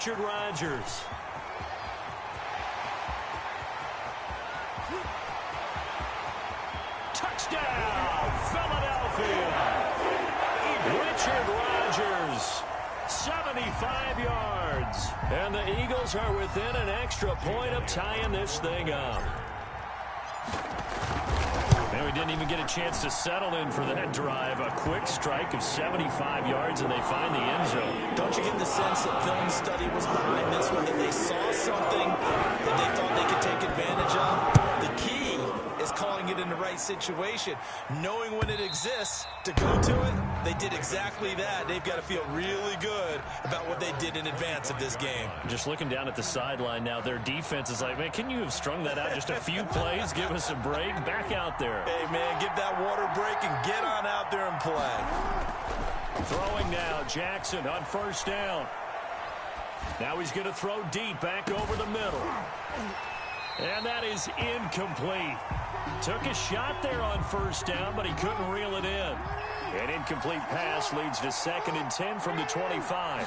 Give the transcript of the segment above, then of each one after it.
Richard Rodgers. Touchdown, Philadelphia. Richard Rodgers, 75 yards. And the Eagles are within an extra point of tying this thing up. And we didn't even get a chance to settle in for that drive. A quick strike of 75 yards, and they find the end zone. Don't you get the sense that film study was behind this one, that they saw something that they thought they could take advantage of? The key is calling it in the right situation, knowing when it exists to go to it. They did exactly that. They've got to feel really good about what they did in advance of this game. Just looking down at the sideline now, their defense is like, man, can you have strung that out just a few plays? Give us a break. Back out there. Hey, man, give that water break and get on out there and play. Throwing now, Jackson on first down. Now he's going to throw deep back over the middle. And that is incomplete. Took a shot there on first down, but he couldn't reel it in. An incomplete pass leads to 2nd and 10 from the 25.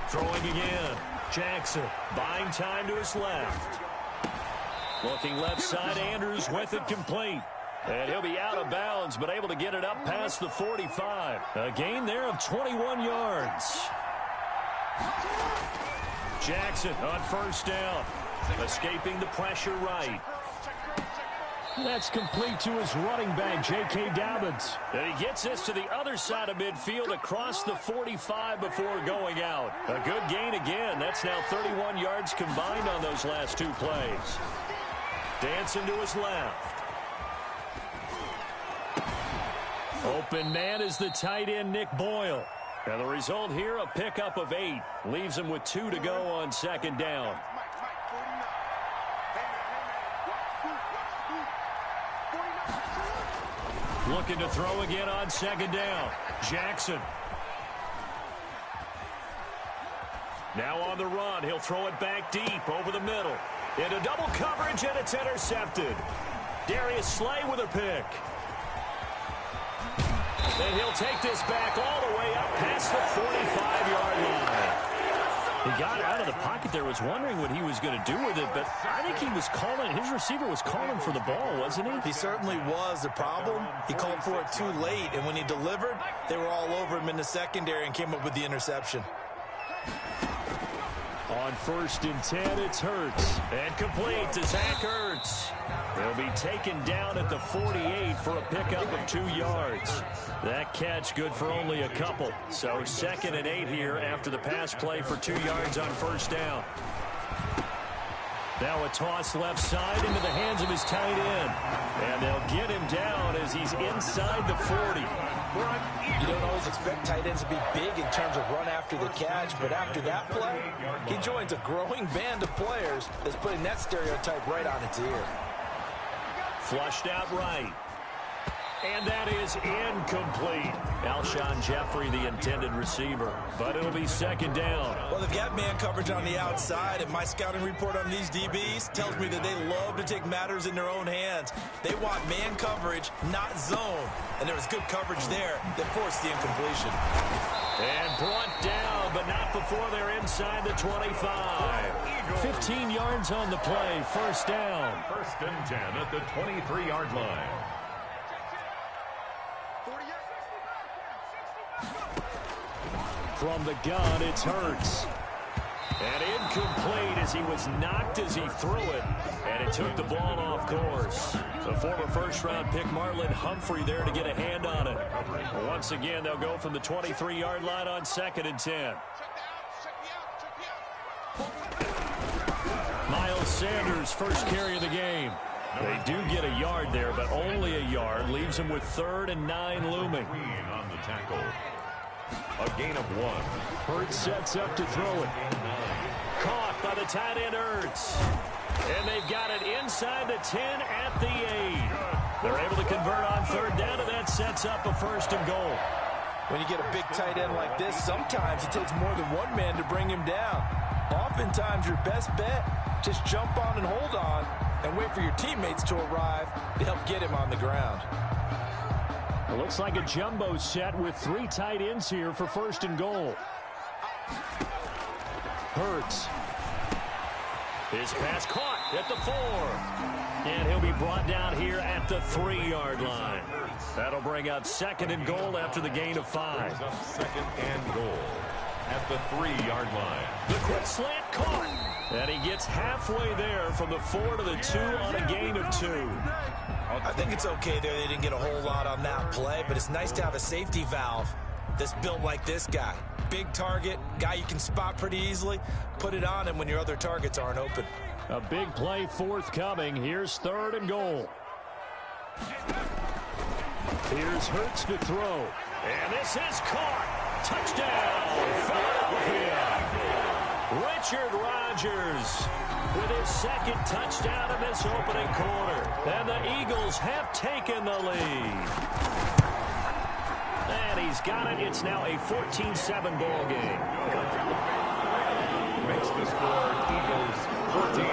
Throwing again. Jackson buying time to his left. Looking left side, Andrews with it complete. And he'll be out of bounds, but able to get it up past the 45. A gain there of 21 yards. Jackson on first down. Escaping the pressure right. That's complete to his running back, J.K. Dobbins. And he gets this to the other side of midfield across the 45 before going out. A good gain again. That's now 31 yards combined on those last two plays. Dancing to his left. Open man is the tight end, Nick Boyle. And the result here, a pickup of 8. Leaves him with 2 to go on 2nd down. Looking to throw again on 2nd down. Jackson. Now on the run. He'll throw it back deep over the middle. Into double coverage, and it's intercepted. Darius Slay with a pick. And he'll take this back all the way up past the 45-yard line. He got out of the pocket there, was wondering what he was going to do with it, but I think he was calling, his receiver was calling for the ball, wasn't he? He certainly was. The problem, he called for it too late, and when he delivered, they were all over him in the secondary and came up with the interception. On 1st and 10, it's Hurts. And complete to Zach Ertz. He'll be taken down at the 48 for a pickup of 2 yards. That catch good for only a couple. So 2nd and 8 here after the pass play for 2 yards on first down. Now a toss left side into the hands of his tight end. And they'll get him down as he's inside the 40. You don't always expect tight ends to be big in terms of run after the catch, but after that play, he joins a growing band of players that's putting that stereotype right on its ear. Flushed out right. And that is incomplete. Alshon Jeffrey, the intended receiver. But it'll be 2nd down. Well, they've got man coverage on the outside, and my scouting report on these DBs tells me that they love to take matters in their own hands. They want man coverage, not zone. And there was good coverage there that forced the incompletion. And brought down, but not before they're inside the 25. 15 yards on the play, 1st down. 1st and 10 at the 23-yard line. From the gun, it's Hurts. And incomplete as he was knocked as he threw it. And it took the ball off course. The former first-round pick Marlon Humphrey there to get a hand on it. Once again, they'll go from the 23-yard line on 2nd and 10. Miles Sanders, first carry of the game. They do get a yard there, but only a yard. Leaves him with 3rd and 9 looming. On the tackle. A gain of 1. Hurts sets up to throw it. Caught by the tight end Ertz. And they've got it inside the 10 at the 8. They're able to convert on 3rd down, and that sets up a 1st and goal. When you get a big tight end like this, sometimes it takes more than one man to bring him down. Oftentimes, your best bet, just jump on and hold on and wait for your teammates to arrive to help get him on the ground. It looks like a jumbo set with 3 tight ends here for 1st and goal. Hurts. His pass caught at the 4. And he'll be brought down here at the 3-yard line. That'll bring up 2nd and goal after the gain of 5. 2nd and goal at the 3-yard line. The quick slant caught. And he gets halfway there from the 4 to the 2 on a gain of 2. I think it's okay there. They didn't get a whole lot on that play, but it's nice to have a safety valve that's built like this guy. Big target, guy you can spot pretty easily. Put it on him when your other targets aren't open. A big play forthcoming. Here's 3rd and goal. Here's Hurts to throw. And this is caught. Touchdown, Philadelphia. Richard Rodgers with his 2nd touchdown in this opening quarter. And the Eagles have taken the lead. And he's got it. It's now a 14-7 ball game. Makes the score Eagles 14.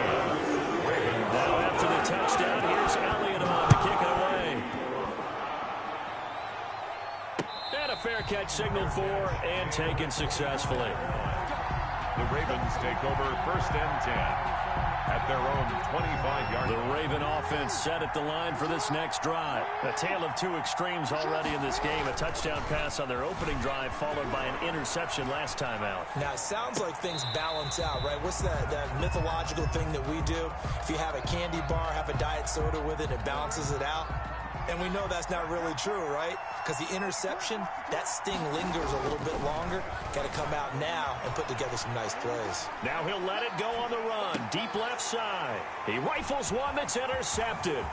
Now after the touchdown, here's Elliott on to kick it away. And a fair catch signaled for and taken successfully. The Ravens take over 1st and 10 at their own 25-yard line. The Raven offense set at the line for this next drive. A tale of 2 extremes already in this game. A touchdown pass on their opening drive followed by an interception last time out. Now, it sounds like things balance out, right? What's that mythological thing that we do? If you have a candy bar, have a diet soda with it, it balances it out. And we know that's not really true, right? Because the interception, that sting lingers a little bit longer. Got to come out now and put together some nice plays. Now he'll let it go on the run. Deep left side. He rifles one that's intercepted.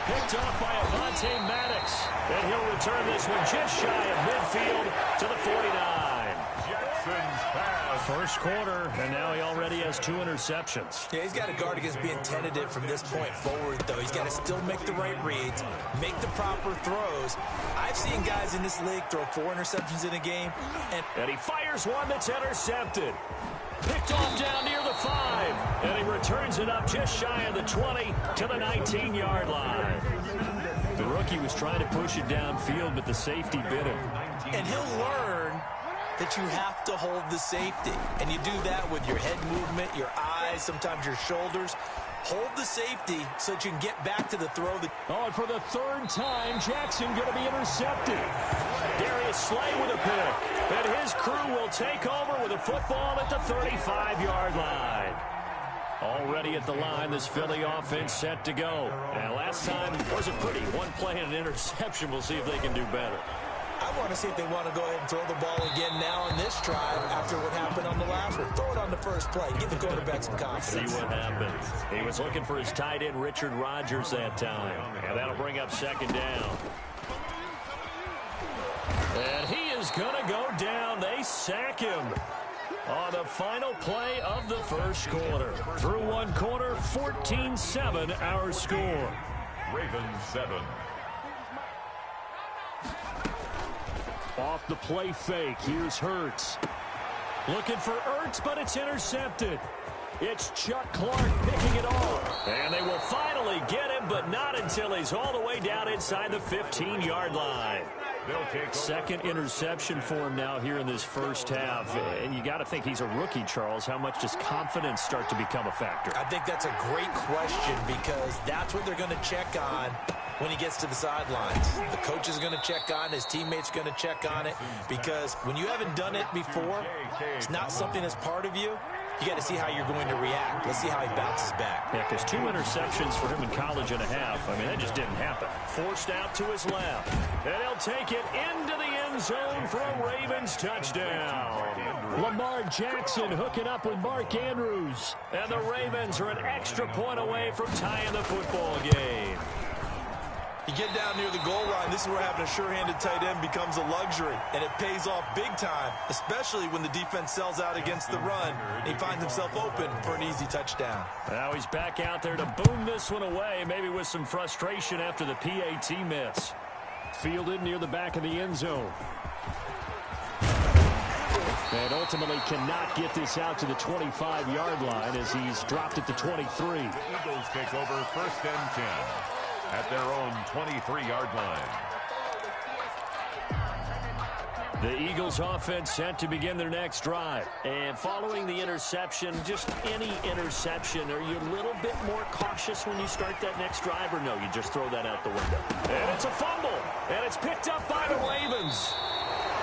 Picked off by Avonte Maddox. And he'll return this one just shy of midfield to the 49. Jackson's pass. First quarter, and now he already has 2 interceptions. Yeah, he's got to guard against being tentative from this point forward, though. He's got to still make the right reads, make the proper throws. I've seen guys in this league throw 4 interceptions in a game. And he fires one that's intercepted. Picked off down near the 5. And he returns it up just shy of the 20 to the 19-yard line. The rookie was trying to push it downfield, but the safety bit him. And he'll learn that you have to hold the safety. And you do that with your head movement, your eyes, sometimes your shoulders. Hold the safety so that you can get back to the throw. Oh, and for the 3rd time, Jackson going to be intercepted. Darius Slay with a pick. And his crew will take over with a football at the 35-yard line. Already at the line, this Philly offense set to go. And last time wasn't pretty. 1 play and an interception. We'll see if they can do better. I want to see if they want to go ahead and throw the ball again now on this drive after what happened on the last one. Throw it on the first play. Give the quarterback some confidence. See what happens. He was looking for his tight end, Richard Rodgers, that time. And that'll bring up 2nd down. And he is going to go down. They sack him on the final play of the first quarter. Through 1 quarter, 14-7 our score. Ravens 7. Off the play fake, here's Hurts. Looking for Ertz, but it's intercepted. It's Chuck Clark picking it off. And they will finally get him, but not until he's all the way down inside the 15-yard line. Second interception for him now here in this first half. And you got to think he's a rookie, Charles. How much does confidence start to become a factor? I think that's a great question because that's what they're going to check on when he gets to the sidelines. The coach is going to check on, his teammates going to check on it, because when you haven't done it before, it's not something that's part of you. You got to see how you're going to react. Let's see how he bounces back. Yeah, because 2 interceptions for him in college and a half. I mean, that just didn't happen. Forced out to his left. And he'll take it into the end zone for a Ravens touchdown. Lamar Jackson hooking up with Mark Andrews. And the Ravens are an extra point away from tying the football game. You get down near the goal line, this is where having a sure-handed tight end becomes a luxury, and it pays off big time, especially when the defense sells out against the run, and he finds himself open for an easy touchdown. Now he's back out there to boom this one away, maybe with some frustration after the PAT miss. Fielded near the back of the end zone. And ultimately cannot get this out to the 25-yard line as he's dropped at the 23. The Eagles take over 1st and 10. At their own 23-yard line. The Eagles offense set to begin their next drive. And following the interception, just any interception, are you a little bit more cautious when you start that next drive, or no, you just throw that out the window? And it's a fumble, and it's picked up by the Ravens.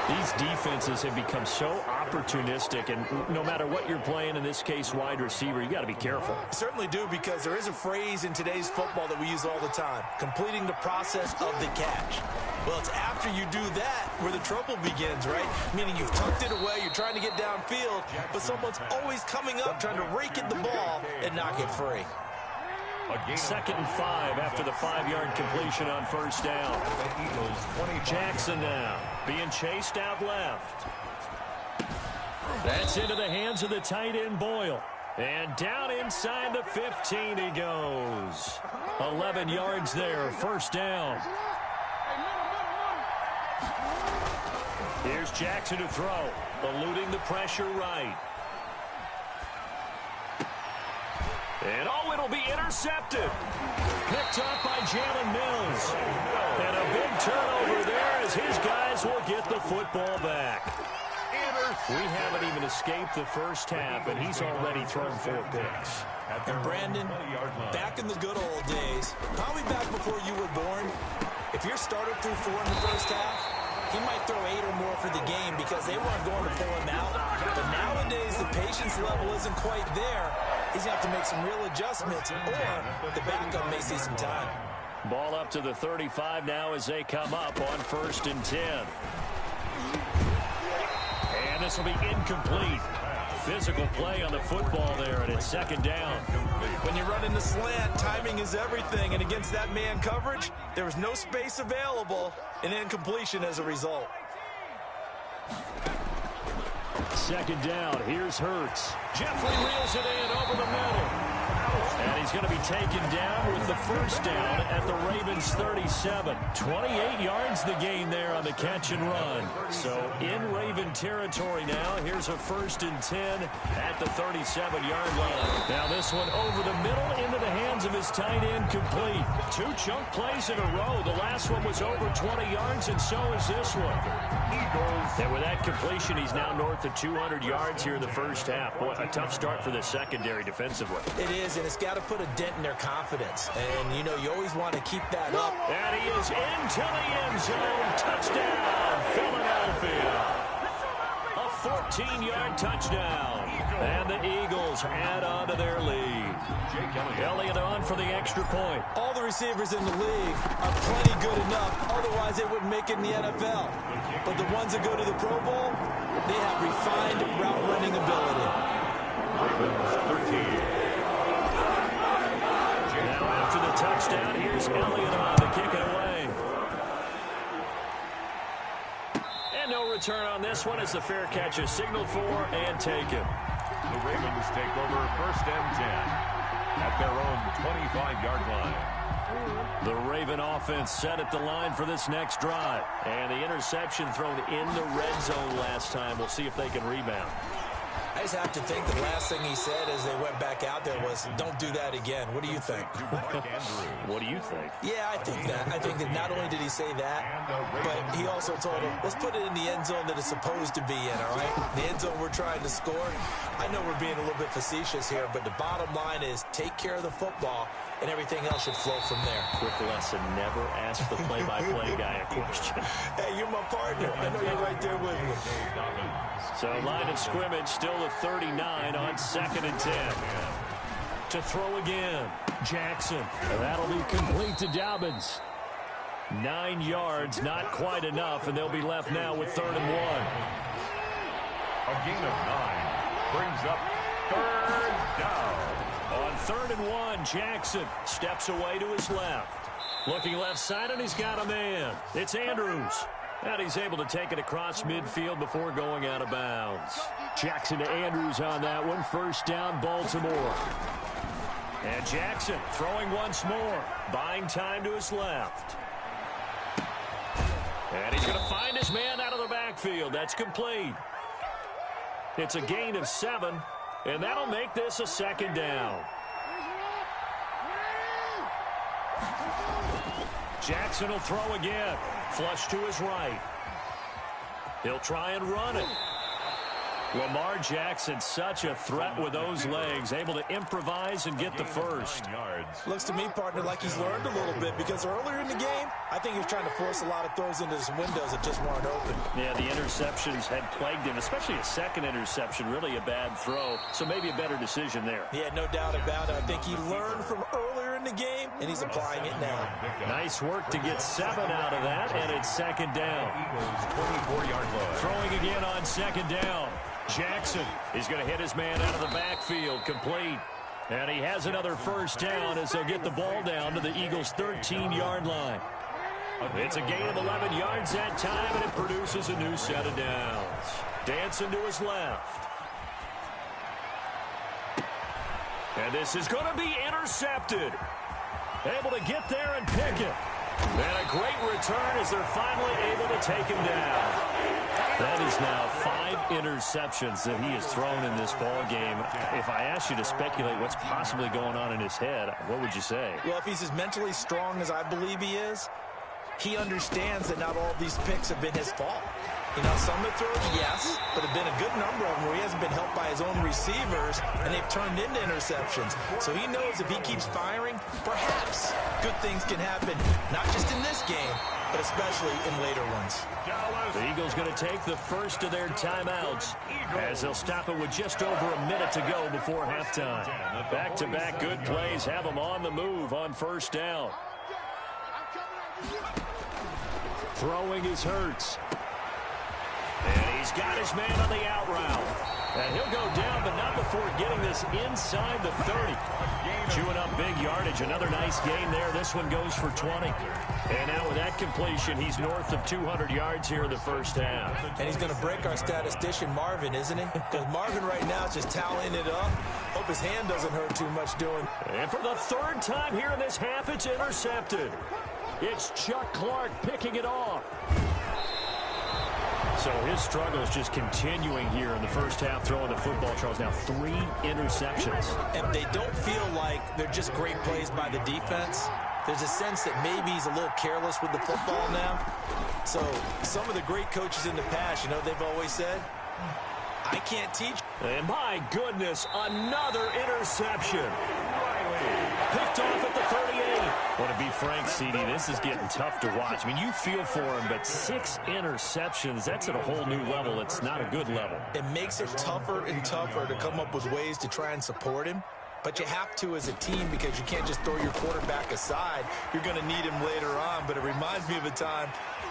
These defenses have become so opportunistic, and no matter what you're playing, in this case wide receiver, you got to be careful. Certainly do, because there is a phrase in today's football that we use all the time, completing the process of the catch. Well, it's after you do that where the trouble begins, right? Meaning you've tucked it away, you're trying to get downfield, but someone's always coming up trying to rake at the ball and knock it free. 2nd and 5 after the 5-yard completion on first down. Jackson now being chased out left. That's into the hands of the tight end Boyle. And down inside the 15 he goes. 11 yards there, first down. Here's Jackson to throw, eluding the pressure right. And it'll be intercepted. Picked up by Jaylen Mills. And a big turnover there as his guys will get the football back. We haven't even escaped the first half, and he's already thrown 4 picks. And Brandon, back in the good old days, probably back before you were born, if your starter threw 4 in the first half, he might throw 8 or more for the game because they weren't going to pull him out. But nowadays, the patience level isn't quite there. He's going to have to make some real adjustments, or the backup may see some time. Ball up to the 35 now as they come up on 1st and 10. And this will be incomplete. Physical play on the football there, and it's 2nd down. When you run in the slant, timing is everything, and against that man coverage, there was no space available, and incompletion as a result. 2nd down, here's Hurts. Jeffrey reels it in over the middle. And he's going to be taken down with the first down at the Ravens 37. 28 yards the gain there on the catch and run. So in Raven territory now, here's a 1st and 10 at the 37-yard line. Now this one over the middle into the hands of his tight end, complete. 2 chunk plays in a row. The last one was over 20 yards, and so is this one. And with that completion, he's now north of 200 yards here in the first half. Boy, a tough start for the secondary defensively. It is, and it's got to put a dent in their confidence. And, you know, you always want to keep that up. And he is into the end zone. Touchdown, Philadelphia. A 14-yard touchdown. And the Eagles add on to their lead. Elliott on for the extra point. All the receivers in the league are plenty good enough. Otherwise, they wouldn't make it in the NFL. But the ones that go to the Pro Bowl, they have refined route running ability. Now after the touchdown, here's Elliott on to kick it away. And no return on this one as the fair catch is signaled for and taken. The Ravens take over 1st and 10 at their own 25-yard line. The Raven offense set at the line for this next drive. And the interception thrown in the red zone last time. We'll see if they can rebound. I just have to think the last thing he said as they went back out there was, don't do that again. What do you think? What do you think? Yeah, I think that. I think that not only did he say that, but he also told him, let's put it in the end zone that it's supposed to be in, all right? The end zone we're trying to score. I know we're being a little bit facetious here, but the bottom line is take care of the football, and everything else should flow from there. Quick lesson, never ask the play-by-play guy a question. Hey, you're my partner. I know you're right there with me. So line of scrimmage still at 39 on 2nd and 10. To throw again, Jackson. That'll be complete to Dobbins. 9 yards, not quite enough, and they'll be left now with 3rd and 1. A gain of 9 brings up 3rd down. On 3rd and 1, Jackson steps away to his left. Looking left side, and he's got a man. It's Andrews. And he's able to take it across midfield before going out of bounds. Jackson to Andrews on that one. 1st down, Baltimore. And Jackson throwing once more. Buying time to his left. And he's going to find his man out of the backfield. That's complete. It's a gain of 7, and that'll make this a 2nd down. Jackson will throw again. Flush to his right. He'll try and run it. Lamar Jackson, such a threat with those legs, able to improvise and get the first. Looks to me, partner, like he's learned a little bit, because earlier in the game, I think he was trying to force a lot of throws into some windows that just weren't open. Yeah, the interceptions had plagued him, especially a second interception, really a bad throw, so maybe a better decision there. Yeah, no doubt about it. I think he learned from earlier in the game, and he's applying it now. Nice work to get 7 out of that, and it's second down. 24-yard line. Throwing again on second down. Jackson is going to hit his man out of the backfield, complete. And he has another first down as they'll get the ball down to the Eagles' 13-yard line. It's a gain of 11 yards that time, and it produces a new set of downs. Dancing to his left. And this is going to be intercepted. Able to get there and pick it. And a great return as they're finally able to take him down. That is now 5 interceptions that he has thrown in this ball game. If I asked you to speculate what's possibly going on in his head, what would you say? Well, if he's as mentally strong as I believe he is, he understands that not all of these picks have been his fault. You know, some of the throws, yes, but have been a good number of them where he hasn't been helped by his own receivers, and they've turned into interceptions. So he knows if he keeps firing, perhaps good things can happen, not just in this game, but especially in later ones. The Eagles going to take the first of their timeouts as they'll stop it with just over a minute to go before halftime. Back-to-back good plays have them on the move on first down. Throwing is Hurts. And he's got his man on the out route. And he'll go down, but not before getting this inside the 30. Chewing up big yardage. Another nice gain there. This one goes for 20. And now with that completion, he's north of 200 yards here in the first half. And he's going to break our statistician, Marvin, isn't he? Because Marvin right now is just tallying it up. Hope his hand doesn't hurt too much doing. And for the third time here in this half, it's intercepted. It's Chuck Clark picking it off. So his struggle is just continuing here in the first half, throwing the football. Charles, now 3 interceptions. And they don't feel like they're just great plays by the defense. There's a sense that maybe he's a little careless with the football now. So some of the great coaches in the past, you know, they've always said, I can't teach. And my goodness, another interception. Picked off at the 38. Well, to be frank, CD, this is getting tough to watch. I mean, you feel for him, but 6 interceptions, that's at a whole new level. It's not a good level. It makes it tougher and tougher to come up with ways to try and support him. But you have to as a team because you can't just throw your quarterback aside. You're going to need him later on. But it reminds me of a time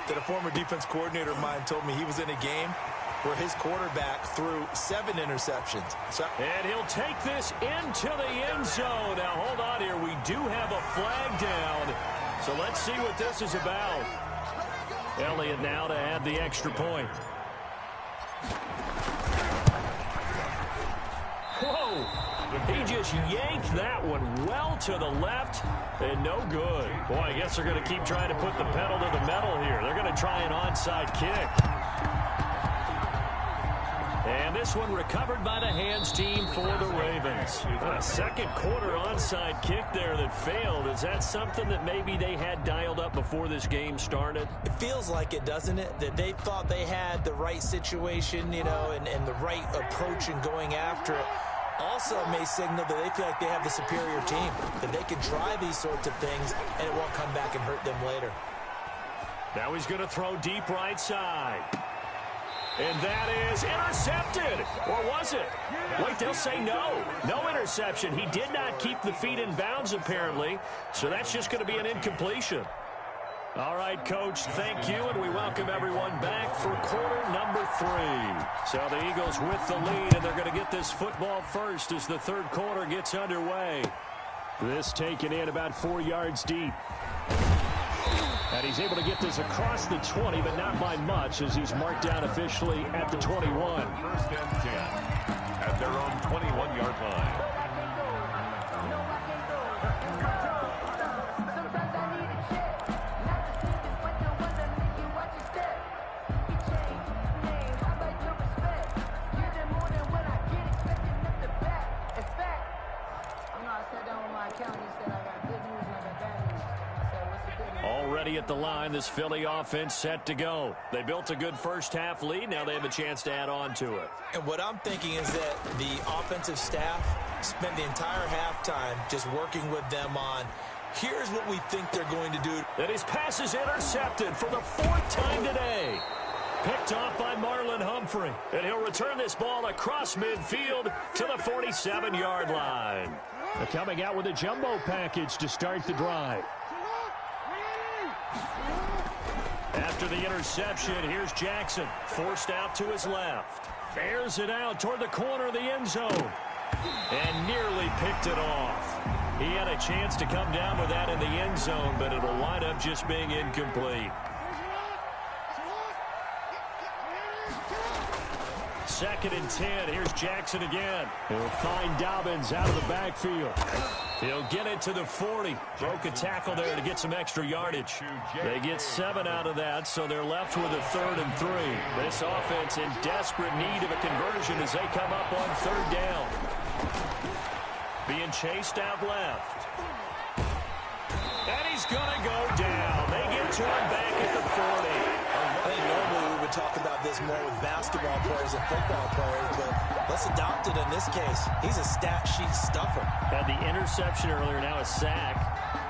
that a former defense coordinator of mine told me he was in a game where his quarterback threw 7 interceptions. And he'll take this into the end zone. Now, hold on here. We do have a flag down. So let's see what this is about. Elliott now to add the extra point. Whoa. He just yanked that one well to the left and no good. Boy, I guess they're going to keep trying to put the pedal to the metal here. They're going to try an onside kick. And this one recovered by the hands team for the Ravens. A second quarter onside kick there that failed. Is that something that maybe they had dialed up before this game started? It feels like it, doesn't it? That they thought they had the right situation, you know, and the right approach in going after it. Also may signal that they feel like they have the superior team, that they can try these sorts of things and it won't come back and hurt them later. Now he's going to throw deep right side. And that is intercepted. Or was it? Wait, they'll say no. No interception. He did not keep the feet in bounds, apparently. So that's just going to be an incompletion. All right, Coach, thank you, and we welcome everyone back for quarter number 3. So the Eagles with the lead, and they're going to get this football first as the third quarter gets underway. This taken in about 4 yards deep. And he's able to get this across the 20, but not by much as he's marked down officially at the 21. First and 10 at their own 21-yard line. ready at the line. This Philly offense set to go. They built a good first-half lead. Now they have a chance to add on to it. And what I'm thinking is that the offensive staff spent the entire halftime just working with them on, here's what we think they're going to do. And his pass is intercepted for the 4th time today. Picked off by Marlon Humphrey. And he'll return this ball across midfield to the 47-yard line. They're coming out with a jumbo package to start the drive. After the interception, here's Jackson. Forced out to his left. Airs it out toward the corner of the end zone. And nearly picked it off. He had a chance to come down with that in the end zone, but it'll wind up just being incomplete. 2nd and 10. Here's Jackson again. He'll find Dobbins out of the backfield. He'll get it to the 40. Broke a tackle there to get some extra yardage. They get 7 out of that, so they're left with a 3rd and 3. This offense in desperate need of a conversion as they come up on 3rd down. Being chased out left. And he's going to go down. They get to him back at the 40. I think normally we would talk about this more with basketball players and football players, but let's adopt it in this case. He's a stat sheet stuffer. Had the interception earlier, now a sack.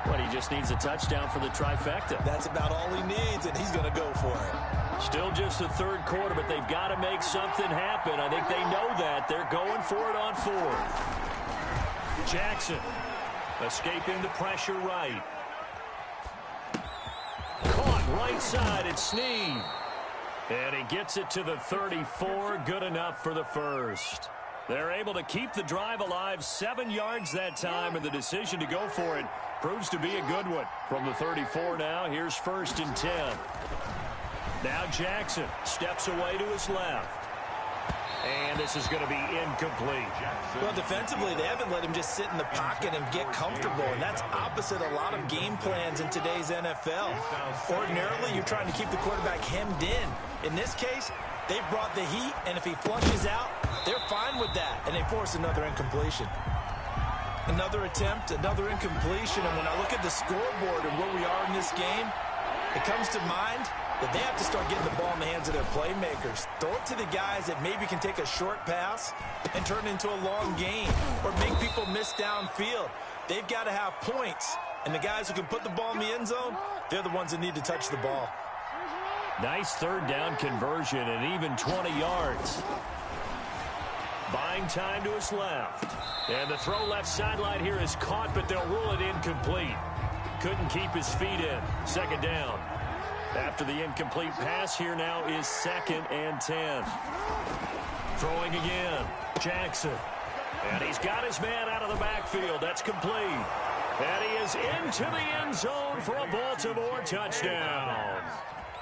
What, he just needs a touchdown for the trifecta. That's about all he needs, and he's going to go for it. Still just the 3rd quarter, but they've got to make something happen. I think they know that. They're going for it on 4th. Jackson escaping the pressure right. Caught right side at Snead. And he gets it to the 34. Good enough for the 1st. They're able to keep the drive alive. 7 yards that time, and the decision to go for it proves to be a good one. From the 34 now, here's 1st and 10. Now Jackson steps away to his left. And this is going to be incomplete. Well, defensively, they haven't let him just sit in the pocket and get comfortable, and that's opposite a lot of game plans in today's NFL. Ordinarily, you're trying to keep the quarterback hemmed in. In this case, they've brought the heat, and if he flushes out, they're fine with that, and they force another incompletion. Another attempt, another incompletion, and when I look at the scoreboard and where we are in this game, it comes to mind that they have to start getting the ball in the hands of their playmakers. Throw it to the guys that maybe can take a short pass and turn it into a long gain or make people miss downfield. They've got to have points, and the guys who can put the ball in the end zone, they're the ones that need to touch the ball. Nice 3rd down conversion and even 20 yards. Buying time to his left. And the throw left sideline here is caught, but they'll rule it incomplete. Couldn't keep his feet in. 2nd down. After the incomplete pass, here now is 2nd and 10. Throwing again. Jackson. And he's got his man out of the backfield. That's complete. And he is into the end zone for a Baltimore touchdown.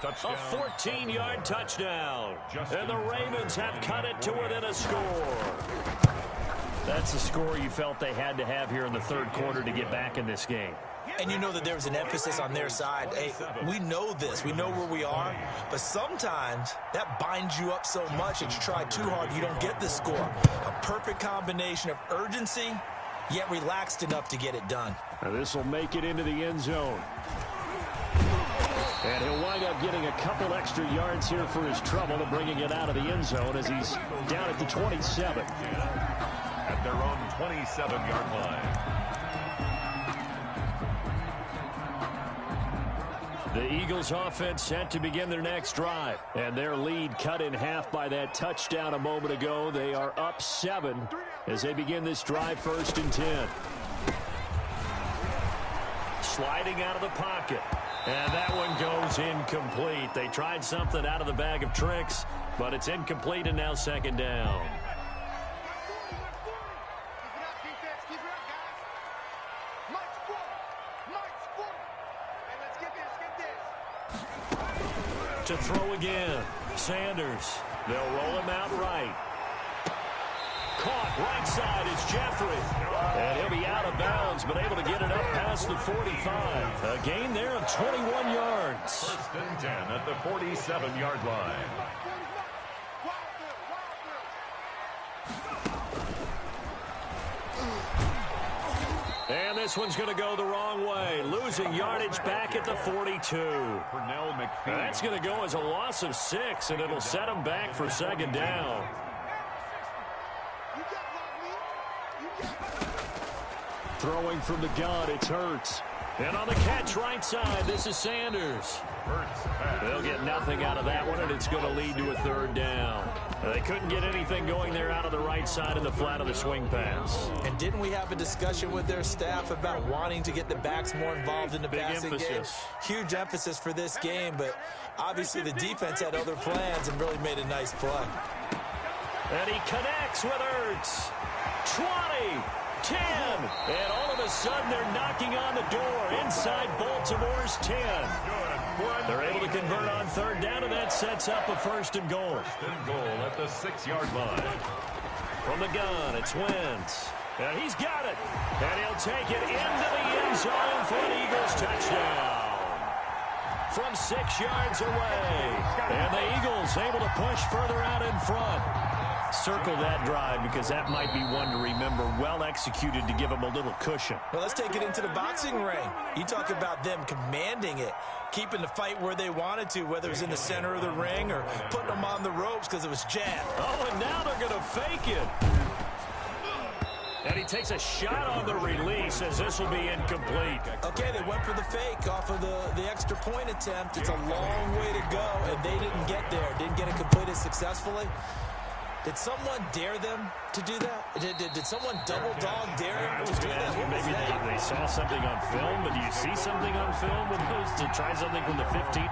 A 14-yard touchdown. And the Ravens have cut it to within a score. That's the score you felt they had to have here in the 3rd quarter to get back in this game. And you know that there was an emphasis on their side. Hey, we know this. We know where we are. But sometimes that binds you up so much that you try too hard, you don't get the score. A perfect combination of urgency, yet relaxed enough to get it done. Now this will make it into the end zone. And he'll wind up getting a couple extra yards here for his trouble and bringing it out of the end zone as he's down at the 27. At their own 27-yard line. The Eagles offense set to begin their next drive. And their lead cut in half by that touchdown a moment ago. They are up 7 as they begin this drive 1st and 10. Sliding out of the pocket. And that one goes incomplete. They tried something out of the bag of tricks, but it's incomplete and now 2nd down. To throw again. Sanders. They'll roll him out right. Caught right side is Jeffrey. And he'll be out of bounds, but able to get it up past the 45. A gain there of 21 yards. 1st and 10 at the 47-yard line. this one's going to go the wrong way. Losing yardage back at the 42. That's going to go as a loss of 6, and it'll set them back for second down. Throwing from the gun, it's Hurts. And on the catch right side, this is Sanders. They'll get nothing out of that one, and it's going to lead to a third down. They couldn't get anything going there out of the right side of the flat of the swing pass. And didn't we have a discussion with their staff about wanting to get the backs more involved in the passing game? Huge emphasis for this game, but obviously the defense had other plans and really made a nice play. And he connects with Hurts. 20. 10, and all of a sudden they're knocking on the door inside Baltimore's 10. They're able to convert on third down, and that sets up a first and goal. First and goal at the 6-yard line. From the gun, it's Wentz. And he's got it. And he'll take it into the end zone for an Eagles touchdown. From 6 yards away. And the Eagles able to push further out in front. Circle that drive because that might be one to remember. Well executed to give them a little cushion. Well, let's take it into the boxing ring. You talk about them commanding it, keeping the fight where they wanted to, whether it was in the center of the ring or putting them on the ropes because it was jab. Oh, and now they're going to fake it. And he takes a shot on the release as this will be incomplete. Okay, they went for the fake off of the extra point attempt. It's a long way to go, and they didn't get there. Didn't get it completed successfully. Did someone dare them to do that? Did someone double dog dare them to do that? Maybe they saw something on film, but do you see something on film with those to try something from the 15?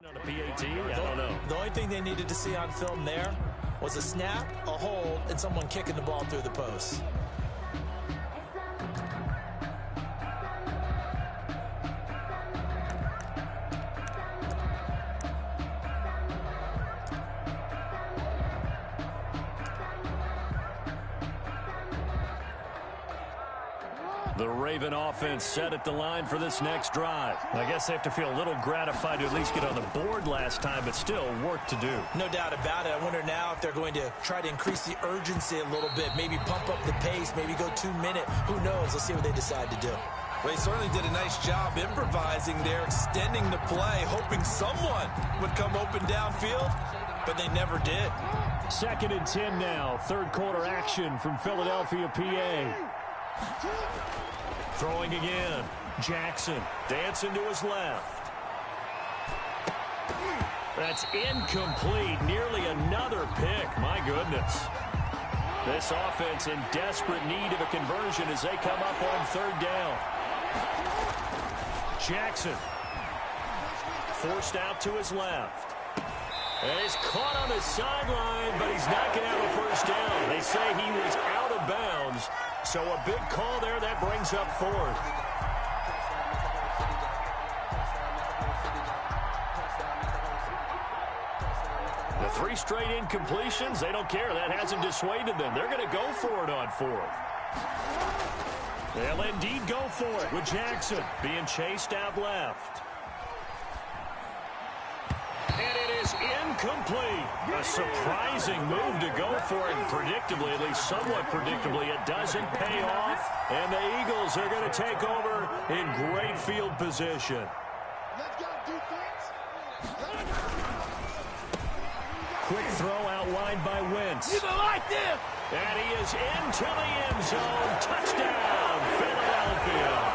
On a PAT? I don't know. The only thing they needed to see on film there was a snap, a hold, and someone kicking the ball through the post. The Raven offense set at the line for this next drive. I guess they have to feel a little gratified to at least get on the board last time, but still work to do. No doubt about it. I wonder now if they're going to try to increase the urgency a little bit, maybe pump up the pace, maybe go 2-minute. Who knows? Let's see what they decide to do. Well, they certainly did a nice job improvising there, extending the play, hoping someone would come open downfield, but they never did. 2nd and 10 now. Third quarter action from Philadelphia, PA. Throwing again. Jackson dancing to his left. That's incomplete. Nearly another pick. My goodness. This offense in desperate need of a conversion as they come up on third down. Jackson forced out to his left. And he's caught on the sideline, but he's not going to have a first down. They say he was out of bounds. So a big call there that brings up fourth. The 3 straight incompletions, they don't care. That hasn't dissuaded them. They're going to go for it on fourth. They'll indeed go for it with Jackson being chased out left. And it is incomplete. A surprising move to go for it. Predictably, at least somewhat predictably, it doesn't pay off. And the Eagles are going to take over in great field position. Quick throw out wide by Wentz. You don't like this. And he is into the end zone. Touchdown, Philadelphia.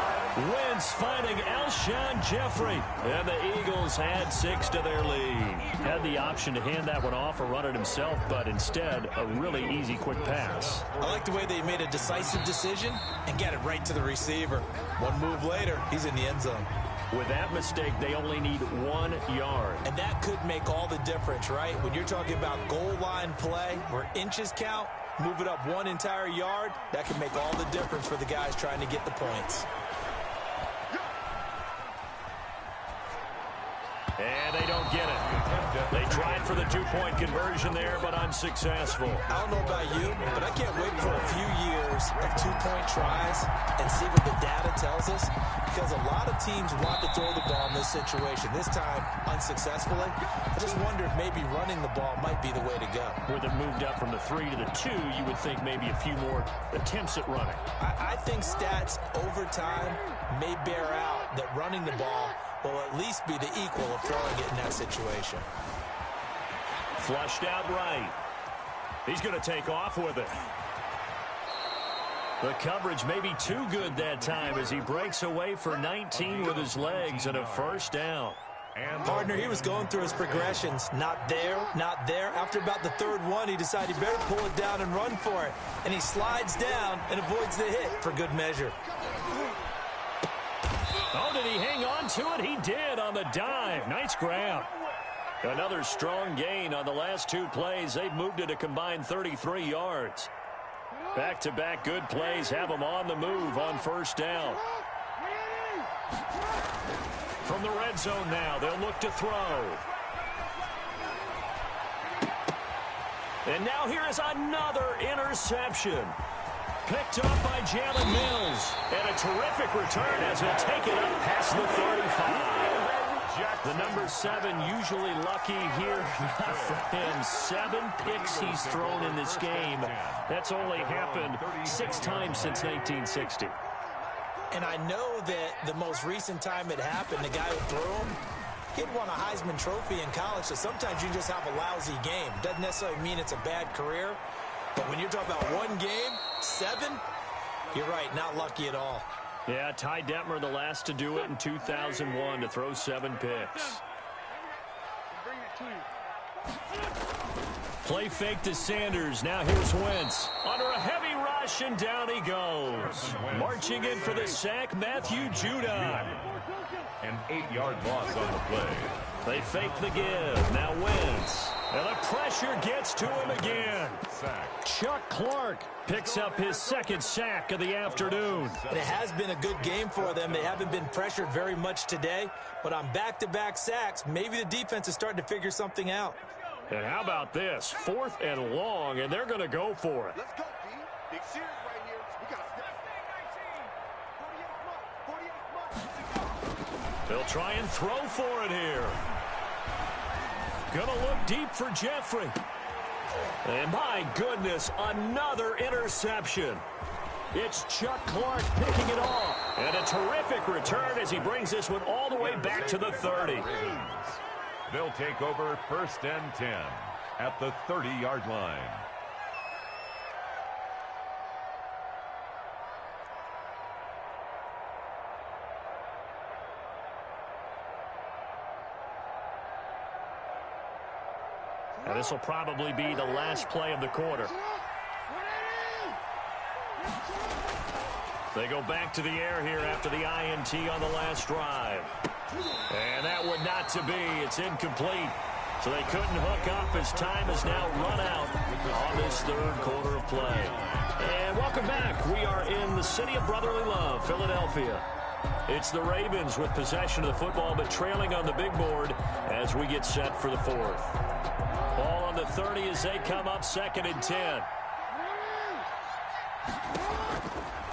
Wentz finding Alshon Jeffrey. And the Eagles add 6 to their lead. Had the option to hand that one off or run it himself, but instead, a really easy, quick pass. I like the way they made a decisive decision and get it right to the receiver. One move later, he's in the end zone. With that mistake, they only need 1 yard. And that could make all the difference, right? When you're talking about goal line play where inches count, move it up 1 entire yard, that can make all the difference for the guys trying to get the points. And they don't get it. They tried for the two-point conversion there, but unsuccessful. I don't know about you, but I can't wait for a few years of two-point tries and see what the data tells us, because a lot of teams want to throw the ball in this situation. This time, unsuccessfully. I just wonder if maybe running the ball might be the way to go. With it moved up from the 3 to the 2, you would think maybe a few more attempts at running. I think stats over time may bear out that running the ball will at least be the equal of throwing it in that situation. Flushed out right. He's going to take off with it. The coverage may be too good that time as he breaks away for 19 with his legs and a first down. Partner, he was going through his progressions. Not there, not there. After about the third one, he decided he better pull it down and run for it. And he slides down and avoids the hit for good measure. Oh, did he hang on to it? He did on the dive. Nice grab. Another strong gain on the last two plays. They've moved it a combined 33 yards. Back-to-back good plays have them on the move on first down. From the red zone now, they'll look to throw. And now here is another interception. Picked up by Jaylen Mills. And a terrific return as he'll take it up past the 35. The number 7 usually lucky here. Not for him. 7 picks he's thrown in this game. That's only happened 6 times since 1960. And I know that the most recent time it happened, the guy who threw him, he'd won a Heisman Trophy in college, so sometimes you just have a lousy game. Doesn't necessarily mean it's a bad career. But when you're talking about one game, 7, you're right, not lucky at all. Yeah, Ty Detmer, the last to do it in 2001, to throw 7 picks. Play fake to Sanders. Now here's Wentz. Under a heavy rush, and down he goes. Marching in for the sack, Matthew Judon. An 8-yard loss on the play. They fake the give. Now Wentz. And the pressure gets to him again. Sack. Chuck Clark picks up his second sack of the afternoon. And it has been a good game for them. They haven't been pressured very much today. But on back-to-back sacks, maybe the defense is starting to figure something out. And how about this? 4th and long, and they're going to go for it. Let's go, D. Big series right here. We got to They'll try and throw for it here. Gonna look deep for Jeffrey. And my goodness, another interception. It's Chuck Clark picking it off. And a terrific return as he brings this one all the way back to the 30. They'll take over 1st and 10 at the 30-yard line. And this will probably be the last play of the quarter. They go back to the air here after the INT on the last drive. And that would not to be. It's incomplete. So they couldn't hook up as time has now run out on this third quarter of play. And welcome back. We are in the city of brotherly love, Philadelphia. It's the Ravens with possession of the football, but trailing on the big board as we get set for the 4th. Ball on the 30 as they come up 2nd and 10.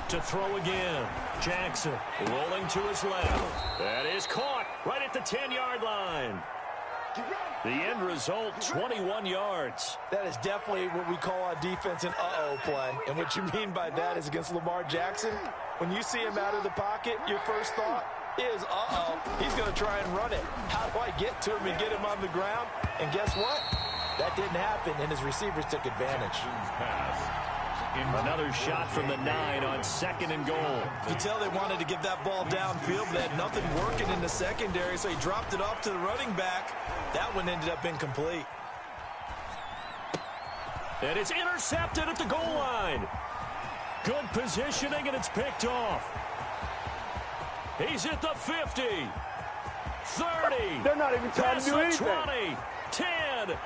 To throw again. Jackson rolling to his left. That is caught right at the 10-yard line. The end result, 21 yards. That is definitely what we call on defense an uh-oh play. And what you mean by that is against Lamar Jackson, when you see him out of the pocket, your first thought is, uh-oh, he's going to try and run it. How do I get to him and get him on the ground? And guess what? That didn't happen, and his receivers took advantage. Another shot from the 9 on 2nd and goal. You tell they wanted to get that ball downfield, but they had nothing working in the secondary, so he dropped it off to the running back. That one ended up incomplete. And it's intercepted at the goal line. Good positioning, and it's picked off. He's at the 50. 30. They're not even trying to do anything. 20. 10.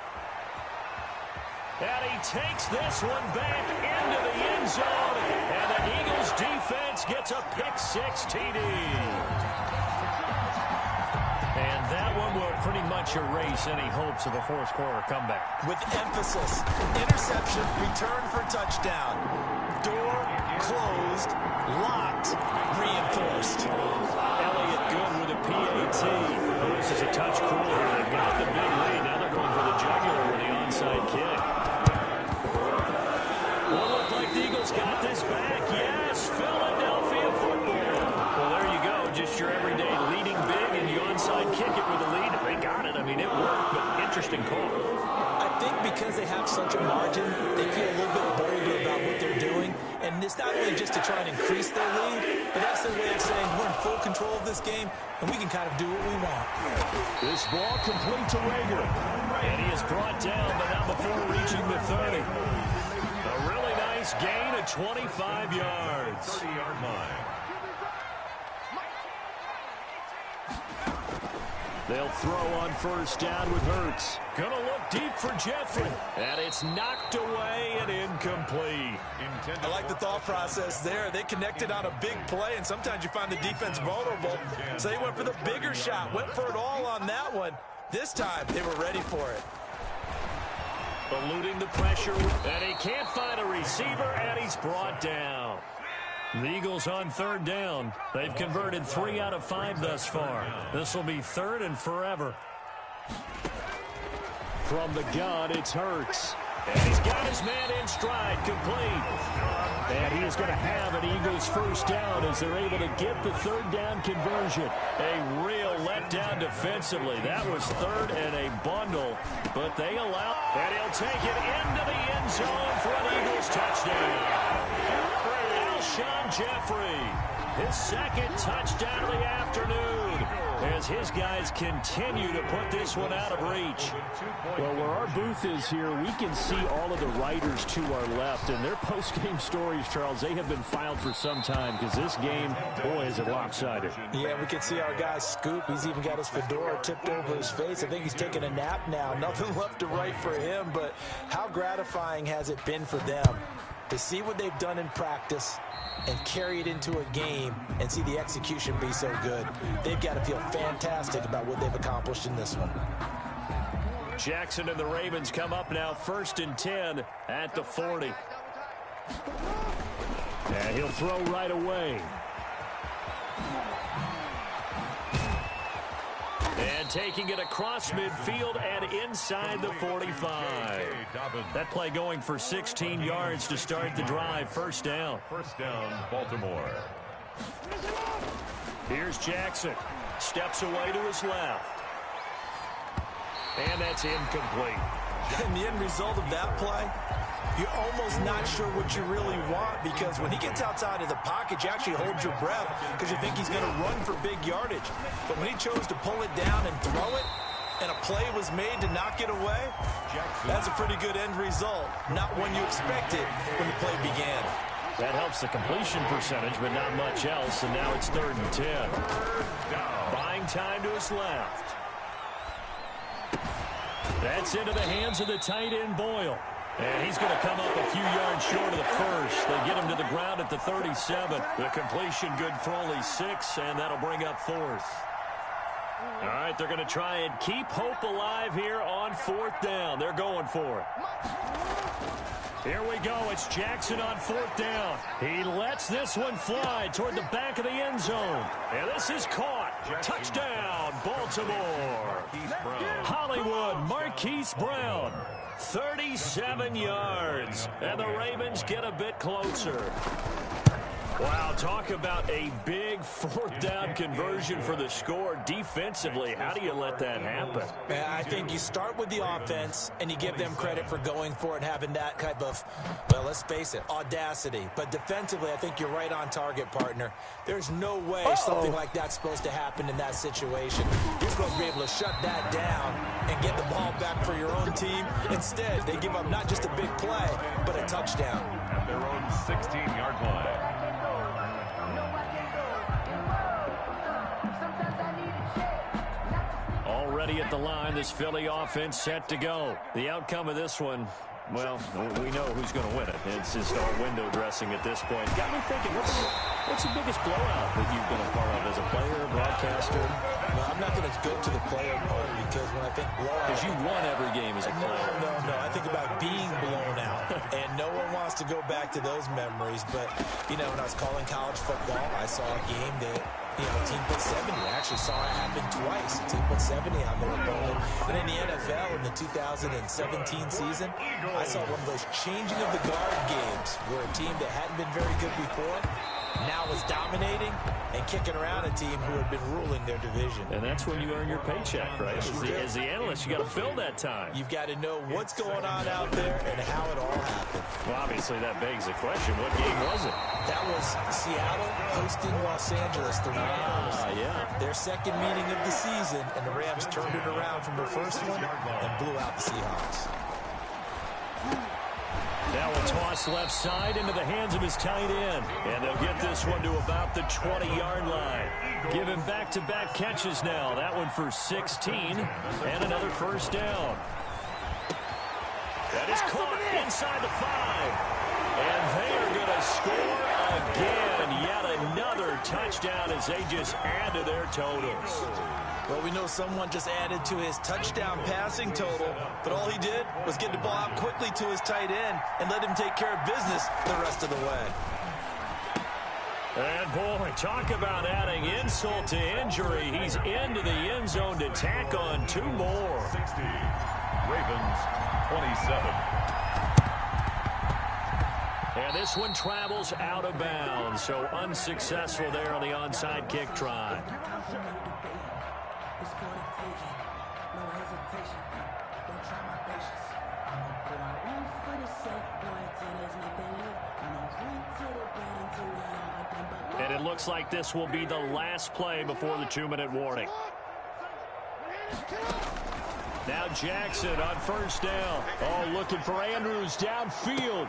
And he takes this one back into the end zone. And the Eagles defense gets a pick-6 TD. And that one will pretty much erase any hopes of a fourth quarter comeback. With emphasis, interception, return for touchdown. Door closed, locked, reinforced. Elliott good with a PAT. Oh, this is a touch cooler. They've got the big lead. Now they're going for the jugular with the onside kick. Well, look like the Eagles got this back. Yes, Philadelphia football. Well, there you go. Just your everyday leading big, and you onside kick it with a lead. They got it. I mean, it worked, but interesting call. I think because they have such a margin, they feel a little bit bolder about what they're doing. And it's not only just to try and increase their lead, but that's their way of saying we're in full control of this game, and we can kind of do what we want. This ball complete to Rager. And he is brought down, but not before reaching the 30. A really nice gain of 25 yards. 30-yard line. They'll throw on first down with Hurts. Gonna look deep for Jeffrey. And it's knocked away and incomplete. I like the thought process there. They connected on a big play, and sometimes you find the defense vulnerable. So they went for the bigger shot, went for it all on that one. This time, they were ready for it. Eluding the pressure, and he can't find a receiver, and he's brought down. The Eagles on third down. They've converted 3 out of 5 thus far. This will be third and forever. From the gun, it's Hurts. And he's got his man in stride, complete. And he is going to have an Eagles first down as they're able to get the third down conversion. A real letdown defensively. That was third and a bundle, but they allow, and he'll take it into the end zone for an Eagles touchdown. Alshon Jeffrey, his second touchdown of the afternoon, as his guys continue to put this one out of reach. Well, where our booth is here, we can see all of the writers to our left, and their post-game stories, Charles, they have been filed for some time, because this game, boy, is it lopsided. Yeah, we can see our guy Scoop. He's even got his fedora tipped over his face. I think he's taking a nap now. Nothing left to write for him, but how gratifying has it been for them to see what they've done in practice and carry it into a game and see the execution be so good. They've got to feel fantastic about what they've accomplished in this one. Jackson and the Ravens come up now 1st and 10 at the 40. And he'll throw right away. And taking it across midfield and inside the 45. That play going for 16 yards to start the drive. First down. First down, Baltimore. Here's Jackson. Steps away to his left. And that's incomplete. And the end result of that play, you're almost not sure what you really want, because when he gets outside of the pocket, you actually hold your breath because you think he's going to run for big yardage. But when he chose to pull it down and throw it, and a play was made to knock it away, that's a pretty good end result. Not one you expected when the play began. That helps the completion percentage, but not much else. And now it's 3rd and 10. Buying time to his left. That's into the hands of the tight end, Boyle. And he's going to come up a few yards short of the first. They get him to the ground at the 37. The completion good for only 6, and that'll bring up 4th. All right, they're going to try and keep hope alive here on 4th down. They're going for it. Here we go. It's Jackson on 4th down. He lets this one fly toward the back of the end zone. And this is caught. Touchdown, Baltimore. Hollywood, Marquise Brown. 37 yards. And the Ravens get a bit closer. Wow, talk about a big 4th down conversion for the score. Defensively, how do you let that happen? I think you start with the offense, and you give them credit for going for it and having that type of, well, let's face it, audacity. But defensively, I think you're right on target, partner. There's no way something like that's supposed to happen in that situation. You're supposed to be able to shut that down and get the ball back for your own team. Instead, they give up not just a big play, but a touchdown. At their own 16-yard line. Already at the line, this Philly offense set to go. The outcome of this one, well, we know who's going to win it. It's just all window dressing at this point. Got me thinking, What's the biggest blowout that you've been a part of as a player, broadcaster? Well, I'm not going to go to the player part because when I think blowout... Because you won every game as a player. No. I think about being blown out. And no one wants to go back to those memories. But, you know, when I was calling college football, I saw a game that, you know, a team put 70. I actually saw it happen twice. A team put 70 on their opponent. And in the NFL, in the 2017 season, I saw one of those changing of the guard games where a team that hadn't been very good before now was dominating and kicking around a team who had been ruling their division. And that's when you earn your paycheck, right? As the analyst, you got to fill that time. You've got to know what's going on out there and how it all happened. Well, obviously, that begs the question, what game was it? That was Seattle hosting Los Angeles, the Rams. Yeah. Their second meeting of the season, and the Rams turned it around from their first one and blew out the Seahawks. Now a toss left side into the hands of his tight end. And they'll get this one to about the 20-yard line. Give him back-to-back catches now. That one for 16 and another first down. That is caught inside the 5. And they are going to score again. Yet another touchdown as they just add to their totals. Well, we know someone just added to his touchdown passing total, but all he did was get the ball out quickly to his tight end and let him take care of business the rest of the way. And, boy, talk about adding insult to injury. He's into the end zone to tack on 2 more. 60. Ravens, 27. And this one travels out of bounds, so unsuccessful there on the onside kick try. And it looks like this will be the last play before the 2-minute warning. Now Jackson on first down. Oh, looking for Andrews downfield.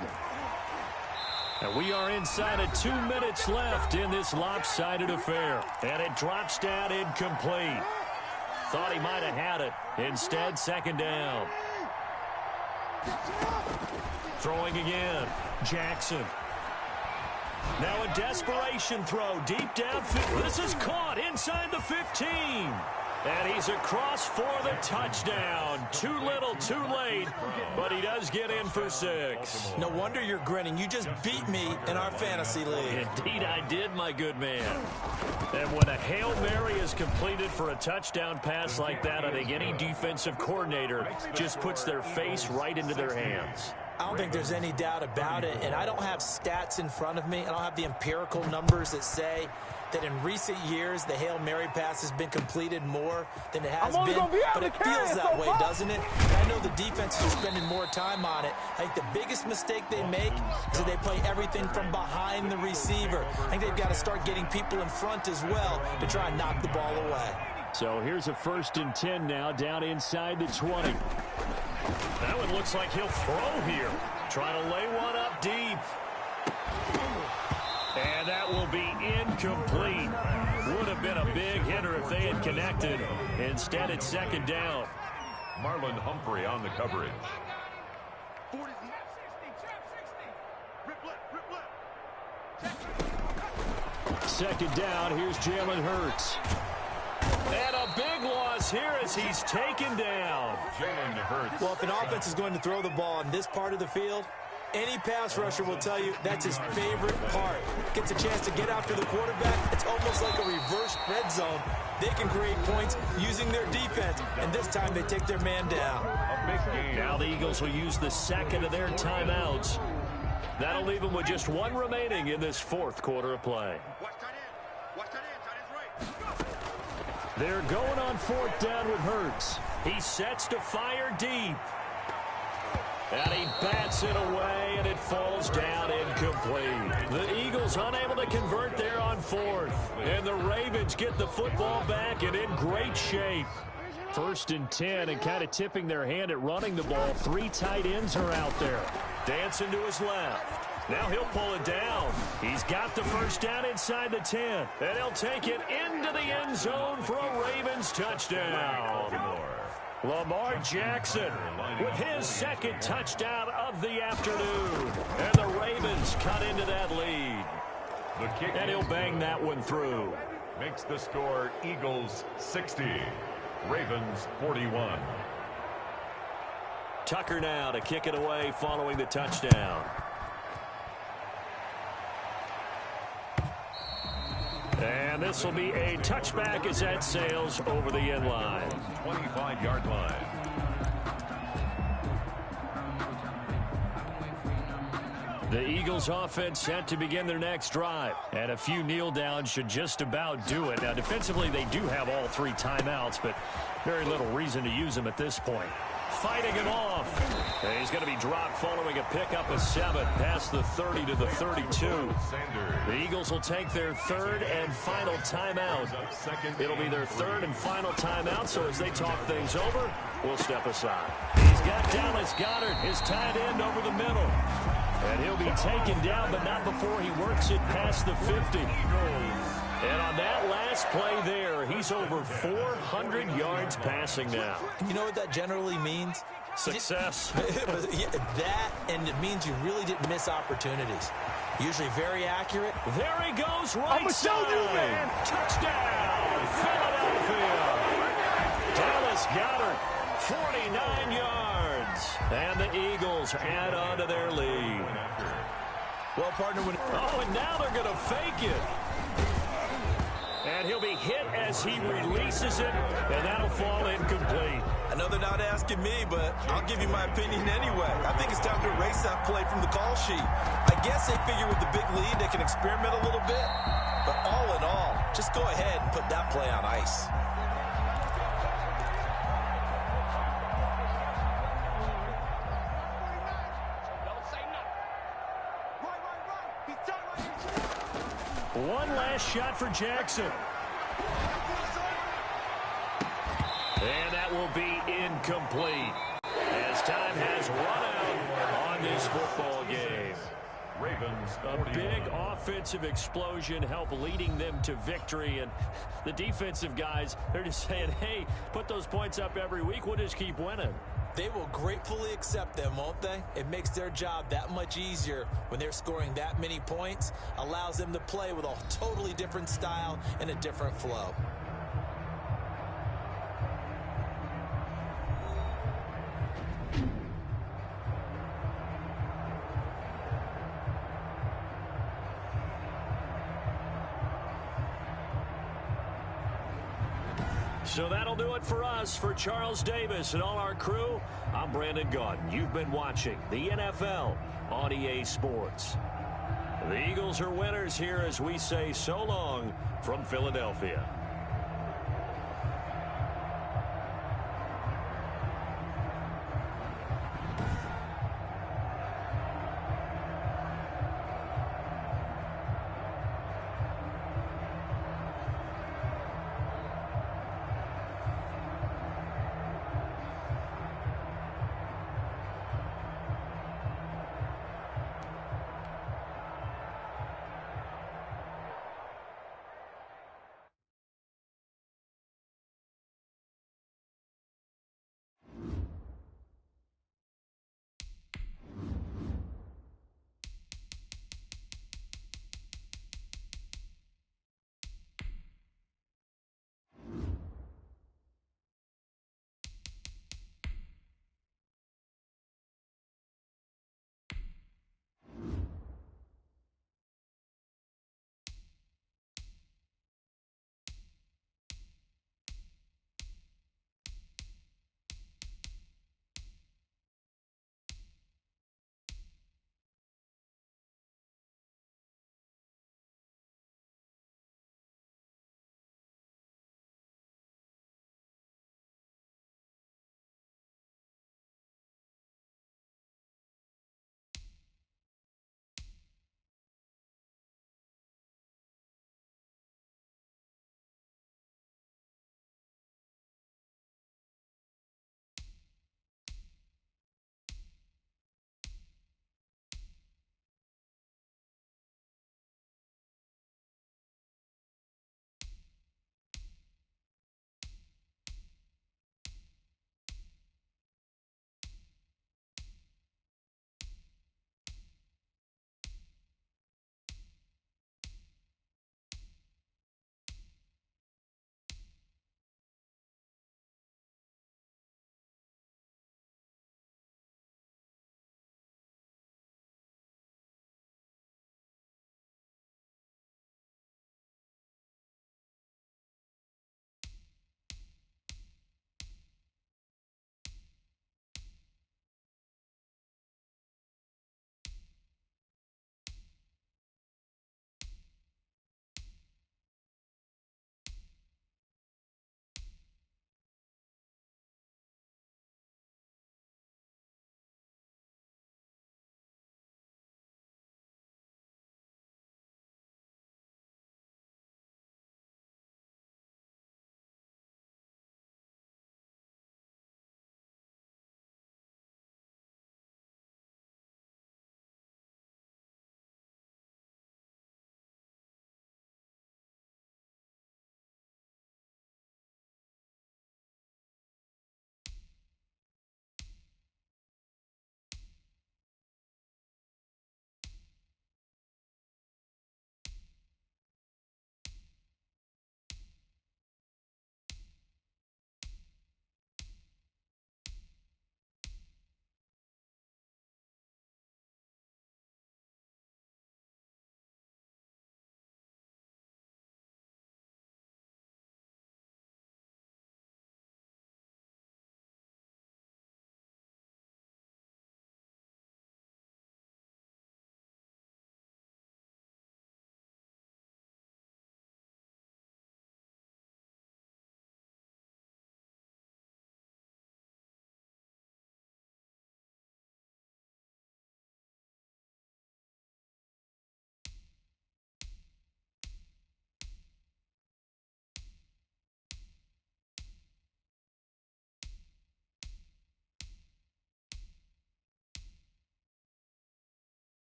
And we are inside of 2 minutes left in this lopsided affair. And it drops down incomplete. Thought he might have had it. Instead, second down. Throwing again. Jackson. Now a desperation throw deep downfield. This is caught inside the 15. And he's across for the touchdown. Too little, too late, but he does get in for 6. No wonder you're grinning. You just beat me in our fantasy league. Indeed I did, my good man. And when a Hail Mary is completed for a touchdown pass like that, I think any defensive coordinator just puts their face right into their hands. I don't think there's any doubt about it, and I don't have stats in front of me. I don't have the empirical numbers that say that in recent years the Hail Mary pass has been completed more than it has been, but it feels that way, doesn't it? And I know the defenses are spending more time on it. I think the biggest mistake they make is that they play everything from behind the receiver. I think they've got to start getting people in front as well to try and knock the ball away. So here's a 1st and 10 now, down inside the 20. That one looks like he'll throw here. Trying to lay one up deep. And that will be incomplete. Would have been a big hitter if they had connected. Instead, it's second down. Marlon Humphrey on the coverage. 40, 60, rip left. Second down, here's Jaylen Hurts. And a big loss here as he's taken down. Jaylen Hurts. Well, if an offense is going to throw the ball in this part of the field, any pass rusher will tell you that's his favorite part. Gets a chance to get after the quarterback. It's almost like a reverse red zone. They can create points using their defense, and this time they take their man down. A big game. Now the Eagles will use the second of their timeouts. That'll leave them with just 1 remaining in this 4th quarter of play. Watch tight end. Watch tight end. Tight end's right. They're going on 4th down with Hurts. He sets to fire deep. And he bats it away, and it falls down incomplete. The Eagles unable to convert there on 4th. And the Ravens get the football back and in great shape. 1st and 10, and kind of tipping their hand at running the ball. 3 tight ends are out there. Dancing to his left. Now he'll pull it down. He's got the first down inside the 10. And he'll take it into the end zone for a Ravens touchdown. Lamar Jackson with his 2nd touchdown of the afternoon. And the Ravens cut into that lead. The kick And he'll is bang good. that one through. Makes the score Eagles 60, Ravens 41. Tucker now to kick it away following the touchdown. And this will be a touchback as that sails over the end line. 25-yard line. The Eagles offense set to begin their next drive. And a few kneel downs should just about do it. Now defensively they do have all 3 timeouts, but very little reason to use them at this point. Fighting him off. And he's going to be dropped following a pickup of 7 past the 30 to the 32. The Eagles will take their 3rd and final timeout. It'll be their 3rd and final timeout, so as they talk things over, we'll step aside. He's got Dallas Goedert, his tight end, over the middle. And he'll be taken down, but not before he works it past the 50. And on that last play there, he's over 400 yards passing now. You know what that generally means? Success. That, and it means you really didn't miss opportunities. Usually very accurate. There he goes, right side. Touchdown, Philadelphia. Dallas Goedert, 49 yards. And the Eagles add on to their lead. Well, partner, and now they're going to fake it. And he'll be hit as he releases it, and that'll fall incomplete. I know they're not asking me, but I'll give you my opinion anyway. I think it's time to erase that play from the call sheet. I guess they figure with the big lead they can experiment a little bit. But all in all, just go ahead and put that play on ice. One last shot for Jackson. And that will be incomplete as time has run out on this football game. Ravens A 41. big offensive explosion helped leading them to victory. And the defensive guys, they're just saying, hey, put those points up every week. We'll just keep winning. They will gratefully accept them, won't they? It makes their job that much easier when they're scoring that many points. Allows them to play with a totally different style and a different flow. So that'll do it for us. For Charles Davis and all our crew, I'm Brandon Gaudin. You've been watching the NFL on EA Sports. The Eagles are winners here as we say so long from Philadelphia.